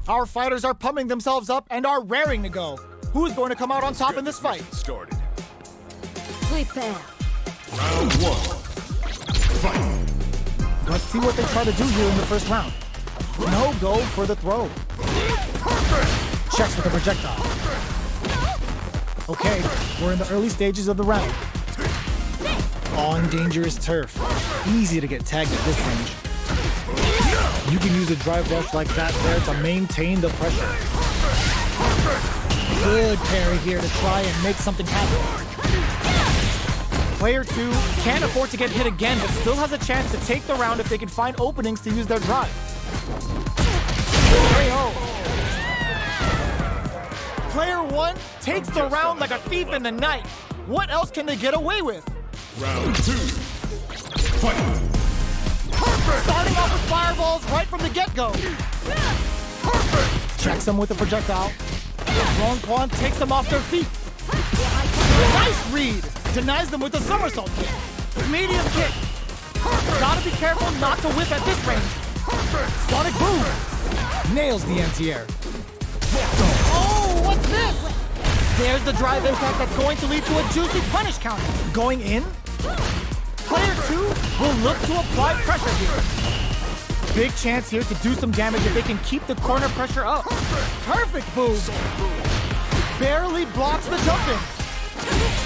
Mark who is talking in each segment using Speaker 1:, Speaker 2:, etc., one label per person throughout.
Speaker 1: Our fighters are pumping themselves up and are raring to go. Who's going to come out on top in this fight?
Speaker 2: Started.
Speaker 3: Prepare.
Speaker 2: Round one. Fight.
Speaker 1: Let's see what they try to do here in the first round. No go for the throw. Checks with the projectile. Okay, we're in the early stages of the round. On dangerous turf. Easy to get tagged at this range. You can use a drive rush like that there to maintain the pressure. Good parry here to try and make something happen. Player 2 can't afford to get hit again, but still has a chance to take the round if they can find openings to use their drive. KO. Player 1 takes the round like a thief in the night. What else can they get away with?
Speaker 2: Round 2. Fight.
Speaker 1: Starting off with fireballs right from the get-go. Checks them with a projectile. Wrong pawn takes them off their feet. Nice read. Denies them with a somersault kick. Medium kick. Gotta be careful not to whip at this range. Sonic boom. Nails the anti-air. Oh, what's this? There's the drive impact that's going to lead to a juicy punish counter. Going in? Player 2 will look to apply pressure here. Big chance here to do some damage if they can keep the corner pressure up. Perfect boom. Barely blocks the jump in.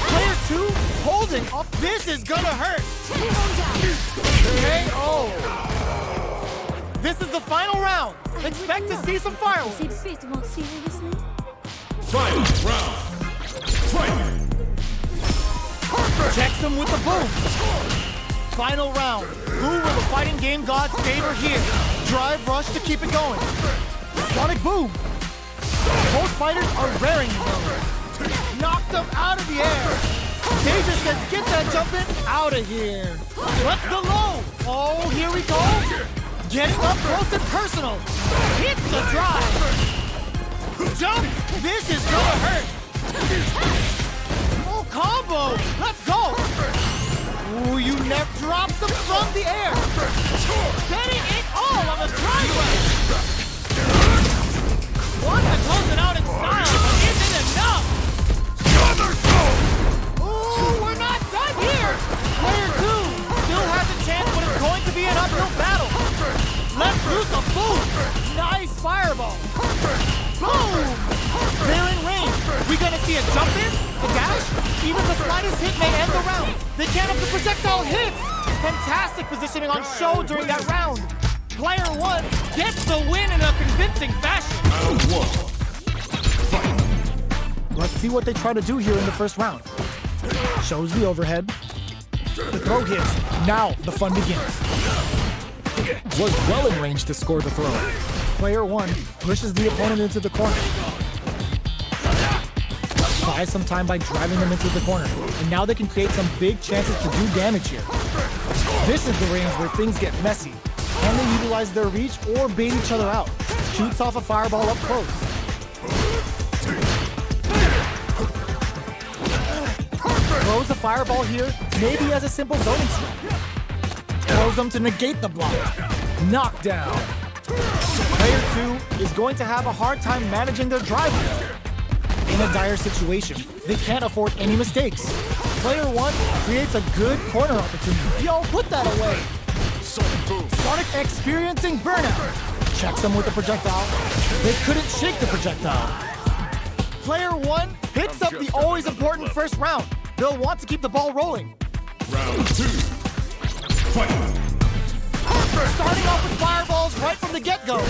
Speaker 1: Player 2 holding up. This is gonna hurt. KO. This is the final round. Expect to see some fireworks.
Speaker 2: Final round. Fight.
Speaker 1: Checks him with the boom. Final round. Who will the fighting game gods favor here? Drive rush to keep it going. Sonic boom. Both fighters are raring to go. Knocked them out of the air. They just said, get that jump in out of here. What's the low? Oh, here we go. Getting up close and personal. Hits the drive. Jump. This is gonna hurt. Oh, combo. Let's go. Ooh, you never drops them from the air. Betting it all on the driveway. Wants to close it out in style, but isn't enough. Ooh, we're not done here. Player 2 still has a chance, but it's going to be an uphill battle. Let's loose a boom. Nice fireball. Boom. They're in range. We gonna see a jump in, a dash, even the slightest hit may end the round. They can't have the projectile hit. Fantastic positioning on show during that round. Player 1 gets the win in a convincing fashion.
Speaker 2: Round 1. Fight.
Speaker 1: Let's see what they try to do here in the first round. Shows the overhead. The throw hits. Now the fun begins. Was well in range to score the throw. Player 1 pushes the opponent into the corner. Buys some time by driving them into the corner. And now they can create some big chances to do damage here. This is the range where things get messy. Can they utilize their reach or bait each other out? Shoots off a fireball up close. Throws a fireball here, maybe as a simple zoning strike. Throws them to negate the block. Knockdown. Player 2 is going to have a hard time managing their drive here. In a dire situation, they can't afford any mistakes. Player 1 creates a good corner opportunity. Yo, put that away. Sonic experiencing burnout. Checks him with the projectile. They couldn't shake the projectile. Player 1 picks up the always important first round. They'll want to keep the ball rolling.
Speaker 2: Round 2. Fight.
Speaker 1: Starting off with fireballs right from the get-go.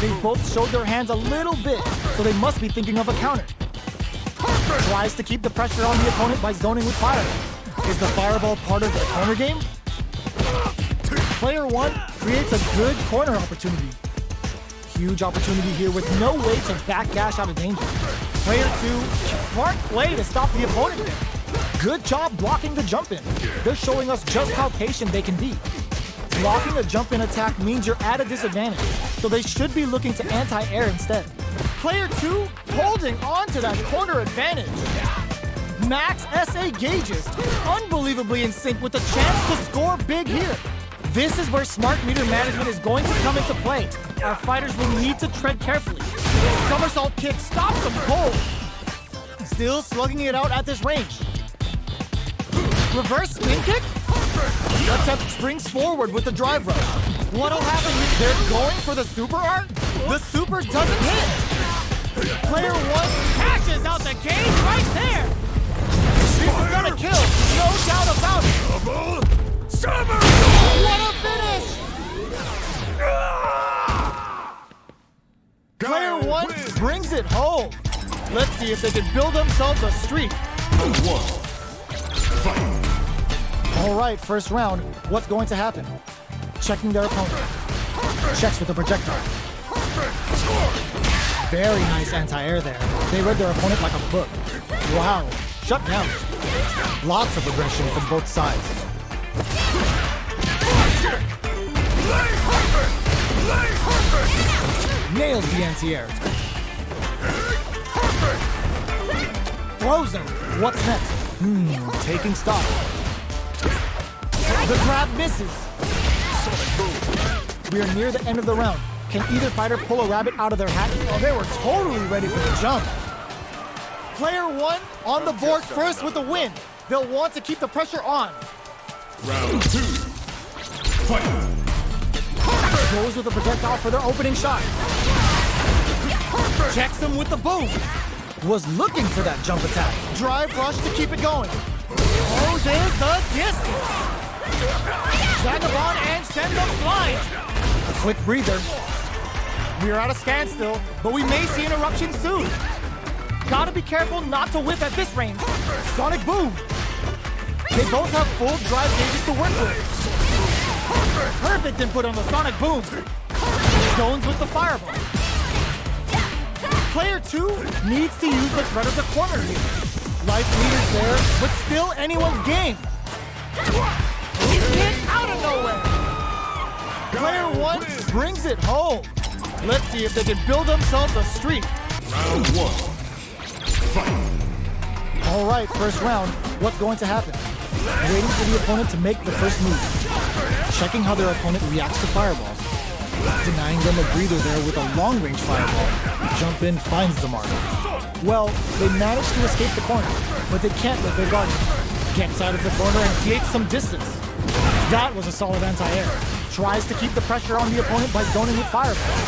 Speaker 1: They both showed their hands a little bit, so they must be thinking of a counter. Tries to keep the pressure on the opponent by zoning with fire. Is the fireball part of the corner game? Player 1 creates a good corner opportunity. Huge opportunity here with no way to backdash out of danger. Player 2, smart play to stop the opponent there. Good job blocking the jump in. They're showing us just how patient they can be. Blocking a jump in attack means you're at a disadvantage, so they should be looking to anti-air instead. Player 2 holding on to that corner advantage. Max SA gauges, unbelievably in sync with the chance to score big here. This is where smart meter management is going to come into play. Our fighters will need to tread carefully. Somersault kick stops them cold. Still slugging it out at this range. Reverse spin kick? Attempt springs forward with the drive rush. What'll happen is they're going for the super art? The super doesn't hit. Player 1 cashes out the cage right there. This is gonna kill, no doubt about it. What a finish! Player 1 brings it home. Let's see if they can build themselves a streak.
Speaker 2: Round 1. Fight.
Speaker 1: All right, first round. What's going to happen? Checking their opponent. Checks with the projectile. Very nice anti-air there. They read their opponent like a book. Wow, shut down. Lots of aggression from both sides. Nails the anti-air. Throws him. What's next? Taking stock. The grab misses. We are near the end of the round. Can either fighter pull a rabbit out of their hat? Oh, they were totally ready for the jump. Player 1 on the board first with the win. They'll want to keep the pressure on.
Speaker 2: Round 2. Fight.
Speaker 1: Goes with the projectile for their opening shot. Checks him with the boom. Was looking for that jump attack. Drive rush to keep it going. Throws in the distance. Vagabond and sends them flying. A quick breather. We are at a standstill, but we may see an eruption soon. Gotta be careful not to whip at this range. Sonic boom. They both have full drive gauges to work with. Perfect input on the sonic boom. Zones with the fireball. Player 2 needs to use the threat of the corner here. Life leaders there, but still anyone's game. He's hit out of nowhere. Player 1 brings it home. Let's see if they can build themselves a streak.
Speaker 2: Round 1. Fight.
Speaker 1: All right, first round. What's going to happen? Waiting for the opponent to make the first move. Checking how their opponent reacts to fireballs. Denying them a breather there with a long-range fireball. Jump in, finds the mark. Well, they managed to escape the corner, but they can't let their guard down. Gets out of the corner and creates some distance. That was a solid anti-air. Tries to keep the pressure on the opponent by zoning with fireball.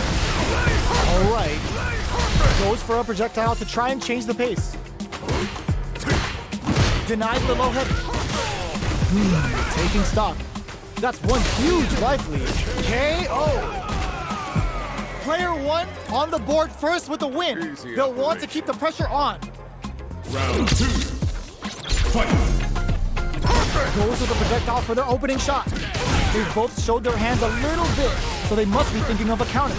Speaker 1: All right. Goes for a projectile to try and change the pace. Denies the low heavy. Taking stock. That's one huge life lead. KO. Player 1 on the board first with the win. They'll want to keep the pressure on.
Speaker 2: Round 2. Fight.
Speaker 1: Goes with the projectile for their opening shot. They've both showed their hands a little bit, so they must be thinking of a counter.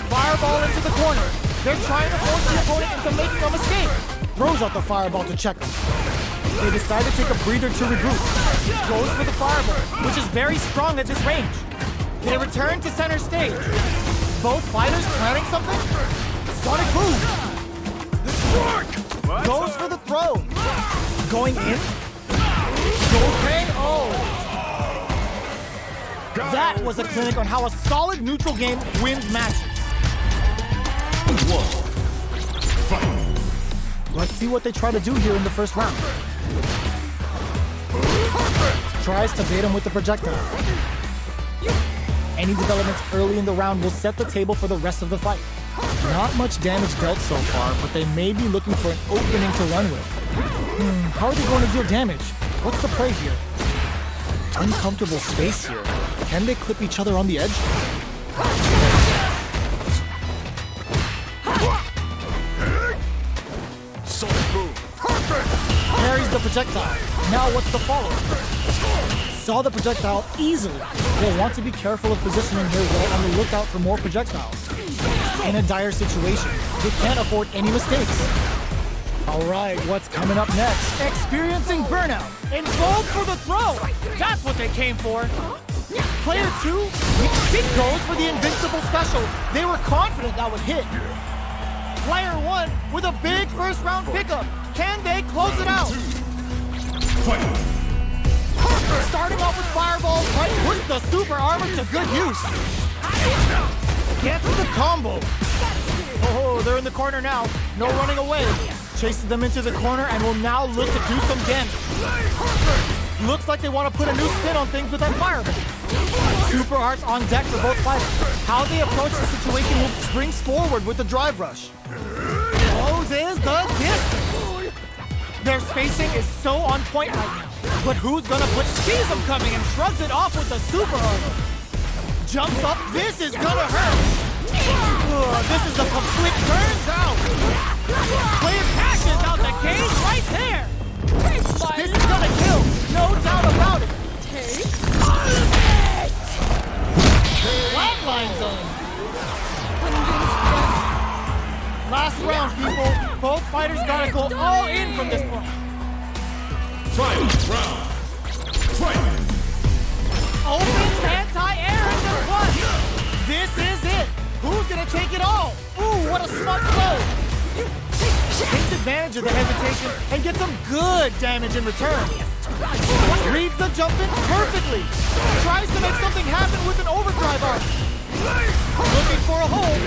Speaker 1: Fireball into the corner. They're trying to force the opponent into making a mistake. Throws out the fireball to check them. They decide to take a breather to regroup. Goes for the fireball, which is very strong at this range. They return to center stage. Both fighters planning something? Sonic boom! Goes for the throw. Going in? KO! That was a clinic on how a solid neutral game wins matches.
Speaker 2: 1. Fight.
Speaker 1: Let's see what they try to do here in the first round. Tries to bait him with the projectile. Any developments early in the round will set the table for the rest of the fight. Not much damage dealt so far, but they may be looking for an opening to run with. How are they going to deal damage? What's the play here? Uncomfortable space here. Can they clip each other on the edge? Parries the projectile. Now what's the follow-up? Saw the projectile easily. They'll want to be careful of positioning here while on the lookout for more projectiles. In a dire situation, they can't afford any mistakes. All right, what's coming up next? Experiencing burnout. And goes for the throw. That's what they came for. Player 2, it goes for the invincible special. They were confident that would hit. Player 1 with a big first round pickup. Can they close it out?
Speaker 2: Fight.
Speaker 1: Starting off with fireball, right? Puts the super armor to good use. Gets the combo. Oh, they're in the corner now. No running away. Chases them into the corner and will now look to do some damage. Looks like they want to put a new spin on things with that fireball. Super Arts on deck for both fighters. How they approach the situation will springs forward with the drive rush. Closes the distance. Their spacing is so on point right now. But who's gonna sees them coming and shrugs it off with the super armor. Jumps up, this is gonna hurt. This is a complete turns out. Player passes out the cage right there. This is gonna kill, no doubt about it. Flatline zone. Last round, people. Both fighters gotta go all in from this point.
Speaker 2: Final round. Fight!
Speaker 1: Opens anti-air in the front. This is it. Who's gonna take it all? Ooh, what a smart blow. Takes advantage of the hesitation and gets some good damage in return. Reads the jump in perfectly. Tries to make something happen with an overdrive arc. Looking for a hold.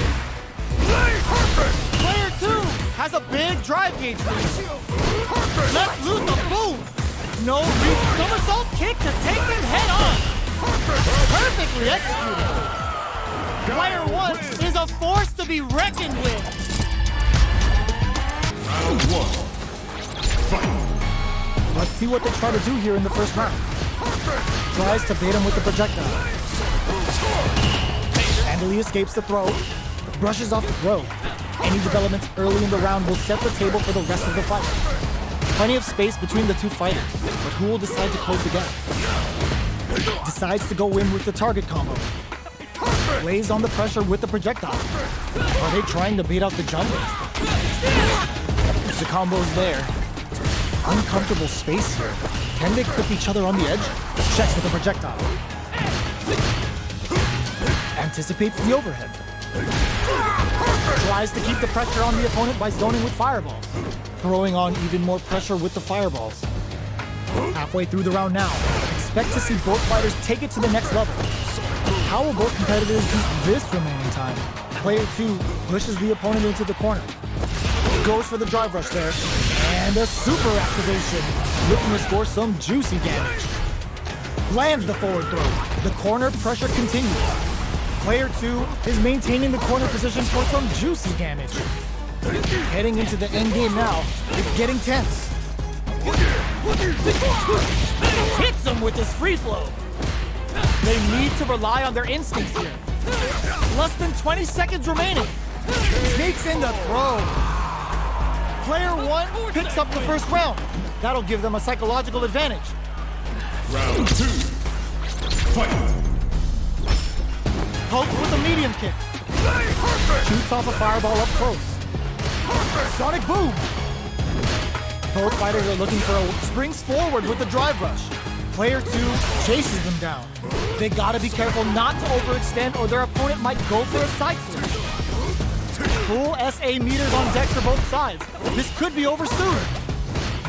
Speaker 1: Player 2 has a big drive gauge lead. Let's loose a boom. No reach somersault kick to take them head on. Perfectly executed. Player 1 is a force to be reckoned with.
Speaker 2: Round 1. Fight!
Speaker 1: Let's see what they try to do here in the first round. Tries to bait him with the projectile. Handily escapes the throw. Brushes off the throw. Any developments early in the round will set the table for the rest of the fight. Plenty of space between the two fighters, but who will decide to close the gap? Decides to go in with the target combo. Lays on the pressure with the projectile. Are they trying to bait out the jump? The combo's there. Uncomfortable space here. Can they clip each other on the edge? Checks with the projectile. Anticipates the overhead. Tries to keep the pressure on the opponent by zoning with fireballs. Throwing on even more pressure with the fireballs. Halfway through the round now. Expect to see both fighters take it to the next level. How will both competitors use this remaining time? Player 2 pushes the opponent into the corner. Goes for the drive rush there. And a super activation. Looking to score some juicy damage. Lands the forward throw. The corner pressure continues. Player 2 is maintaining the corner position for some juicy damage. Heading into the end game now. It's getting tense. Hits him with his free flow. They need to rely on their instincts here. Less than 20 seconds remaining. Sneaks in the throw. Player 1 picks up the first round. That'll give them a psychological advantage.
Speaker 2: Round 2. Fight!
Speaker 1: Pokes with a medium kick. Shoots off a fireball up close. Sonic boom! Both fighters are looking for a springs forward with the drive rush. Player 2 chases them down. They gotta be careful not to overextend or their opponent might go for a side switch. Full SA meters on deck for both sides. This could be over soon.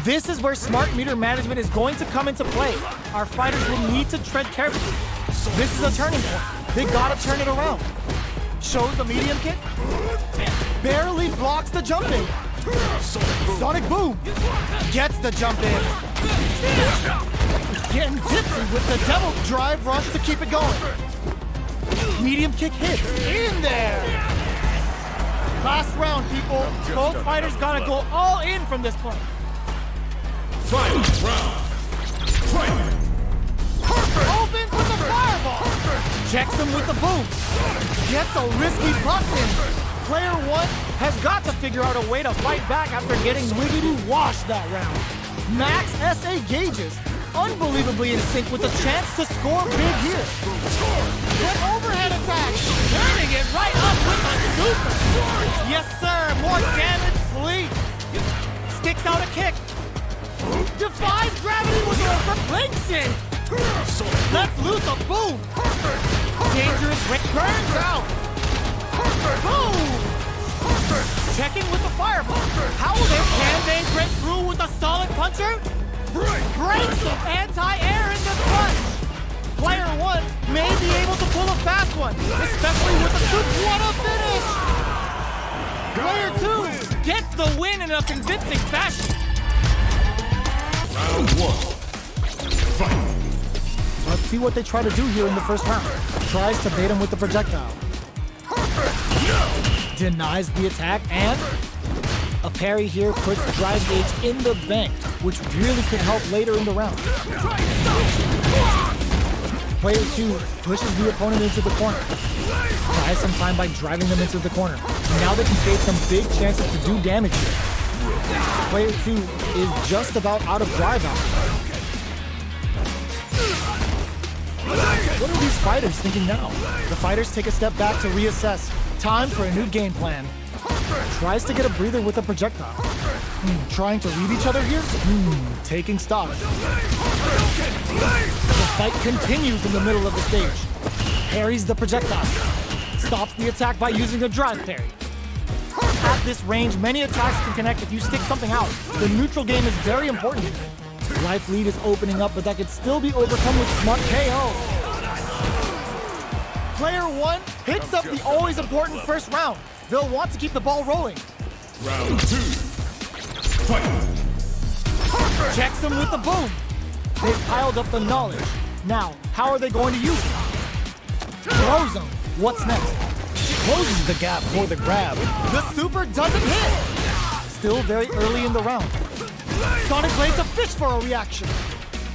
Speaker 1: This is where smart meter management is going to come into play. Our fighters will need to tread carefully. This is a turning point. They gotta turn it around. Shows the medium kick. Barely blocks the jump in. Sonic boom. Gets the jump in. Getting tipsy with the devil drive rush to keep it going. Medium kick hits. In there. Last round, people. Both fighters gotta go all in from this point.
Speaker 2: Final round. Fight!
Speaker 1: Opens with the fireball. Checks him with the boom. Gets a risky puck in. Player 1 has got to figure out a way to fight back after getting wiggity washed that round. Max SA gauges. Unbelievably in sync with a chance to score big here. An overhead attack. Turning it right up with a super. Yes, sir. More damage, please. Sticks out a kick. Defies gravity with a replacement. Let's loose a boom. Dangerous Rick burns out. Boom. Checking with the fireball. How will can they break through with a solid puncher? Breaks some anti-air in the punch. Player 1 may be able to pull a fast one, especially with a super. What a Player 2 gets the win in a convincing fashion.
Speaker 2: Round 1. Fight.
Speaker 1: Let's see what they try to do here in the first round. Tries to bait him with the projectile. Denies the attack, and a parry here puts drive gauge in the bank, which really could help later in the round. Player 2 pushes the opponent into the corner. Buys some time by driving them into the corner. Now they can create some big chances to do damage here. Player 2 is just about out of drive out. What are these fighters thinking now? The fighters take a step back to reassess. Time for a new game plan. Tries to get a breather with a projectile. Trying to read each other here? Taking stock. The fight continues in the middle of the stage. Parries the projectile. Stops the attack by using a drive parry. At this range, many attacks can connect if you stick something out. The neutral game is very important. Life lead is opening up, but that could still be overcome with smart KO. Player 1 hits up the always important first round. They'll want to keep the ball rolling.
Speaker 2: Round 2. Fight.
Speaker 1: Checks him with the boom. They've piled up the knowledge. Now, how are they going to use it? Throws him. What's next? Closes the gap for the grab. The super doesn't hit. Still very early in the round. Sonic Blade's a fish for a reaction.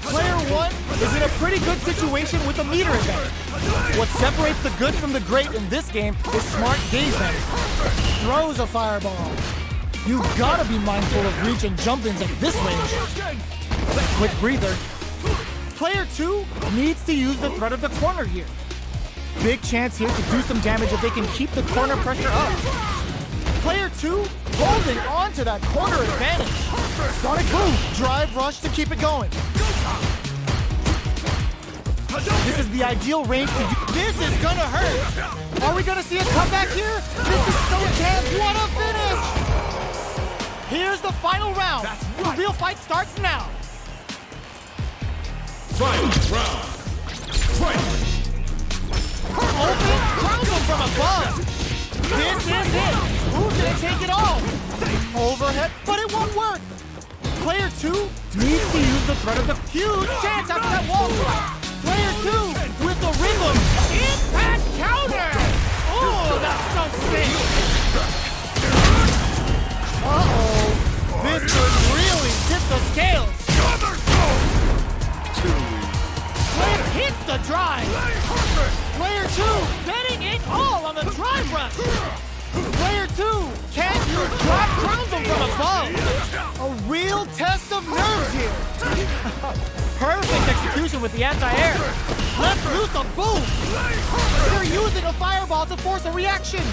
Speaker 1: Player 1 is in a pretty good situation with a meter advantage. What separates the good from the great in this game is smart gauge management. Throws a fireball. You've got to be mindful of reach and jump-ins at this range. Quick breather. Player 2 needs to use the threat of the corner here. Big chance here to do some damage if they can keep the corner pressure up. Player 2 holding on to that corner advantage. Sonic Boom, drive rush to keep it going. This is the ideal range to use. This is gonna hurt. Are we gonna see a comeback here? This is so tense. What a finish! Here's the final round. The real fight starts now.
Speaker 2: Final round. Fight.
Speaker 1: Open, crowns him from above. This is it. Who's gonna take it all? Overhead, but it won't work. Player 2 needs to use the threat of the huge chance after that wall slide. Player 2 with the rhythm. Impact counter. Oh, that's so sick. Uh-oh. This could really tip the scales. Player hits the drive. Player 2 betting it all on the drive rush. Player 2 can't use drop crowns him from above. A real test of nerves here. Perfect execution with the anti-air. Let's loose a boom. They're using a fireball to force a reaction.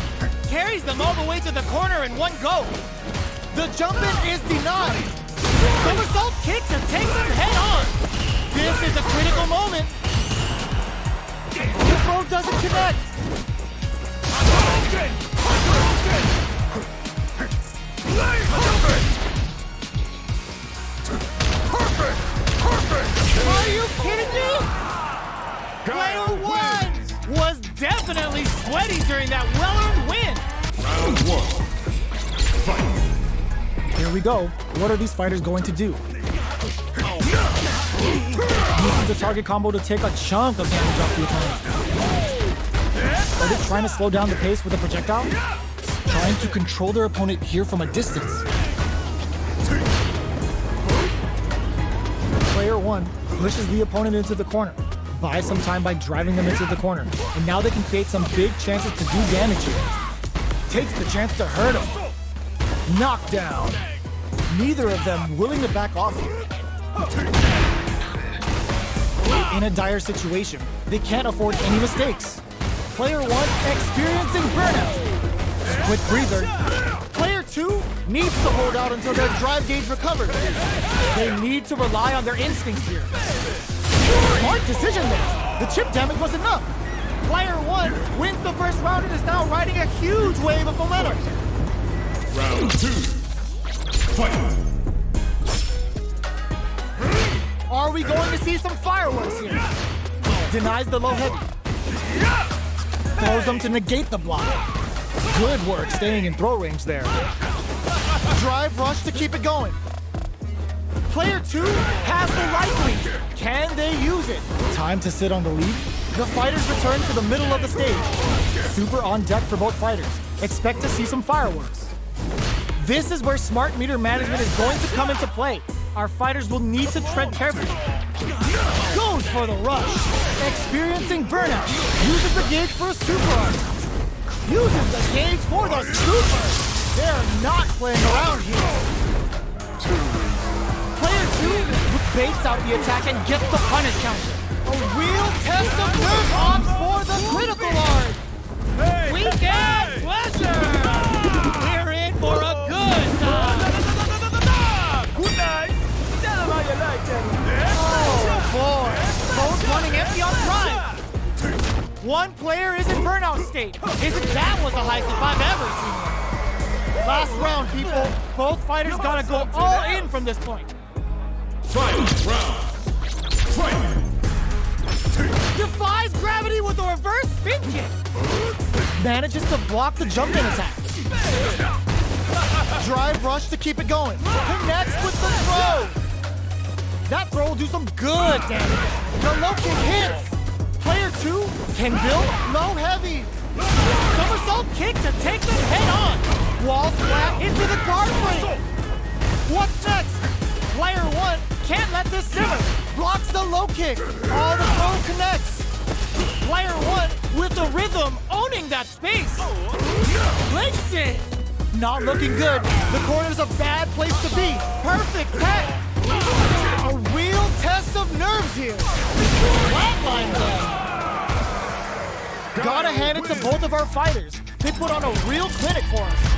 Speaker 1: Carries them all the way to the corner in one go. The jump-in is denied. Somersault kick to take them head on. This is a critical moment. The throw doesn't connect. Are you kidding me? Player 1 was definitely sweaty during that well-earned win.
Speaker 2: Round 1. Fight.
Speaker 1: Here we go. What are these fighters going to do? Uses the target combo to take a chunk of damage off the opponent. Are they trying to slow down the pace with a projectile? Trying to control their opponent here from a distance. Player 1 pushes the opponent into the corner. Buys some time by driving them into the corner. And now they can create some big chances to do damage here. Takes the chance to hurt him. Knockdown. Neither of them willing to back off here. In a dire situation, they can't afford any mistakes. Player 1 experiencing burnout. Quick breather. Player 2 needs to hold out until their drive gauge recovers. They need to rely on their instincts here. Smart decision there. The chip damage was enough. Player 1 wins the first round and is now riding a huge wave of momentum.
Speaker 2: Round 2. Fight.
Speaker 1: Are we going to see some fireworks here? Denies the low heavy. Throws them to negate the block. Good work staying in throw range there. Drive rush to keep it going. Player 2 has the right lead. Can they use it? Time to sit on the lead. The fighters return to the middle of the stage. Super on deck for both fighters. Expect to see some fireworks. This is where smart meter management is going to come into play. Our fighters will need to tread carefully. Goes for the rush. Experiencing burnout. Uses the gauge for a super arc. Uses the gauge for the super. They're not playing around here. Player 2 baits out the attack and gets the punish counter. A real test of nerve opts for the critical art. Weekend pleasure. We're in for a good time.
Speaker 4: Good night. Tell them how you like that.
Speaker 1: Oh boy. Both running empty on drive. One player is in burnout state. Isn't that was the highest if I've ever seen it? Last round, people. Both fighters gotta go all in from this point.
Speaker 2: Final round. Fight!
Speaker 1: Defies gravity with a reverse spin kick. Manages to block the jump-in attack. Drive rush to keep it going. Connects with the throw. That throw will do some good damage. The low kick hits. Player 2 can build low heavy. Somersault kick to take them head on. Wall flat into the guard frame. What's next? Player 1 can't let this simmer. Blocks the low kick. All the throw connects. Player 1 with the rhythm owning that space. Links it. Not looking good. The corner's a bad place to be. Perfect tech. A real test of nerves here. Flatline though. Gotta hand it to both of our fighters. They put on a real clinic for us.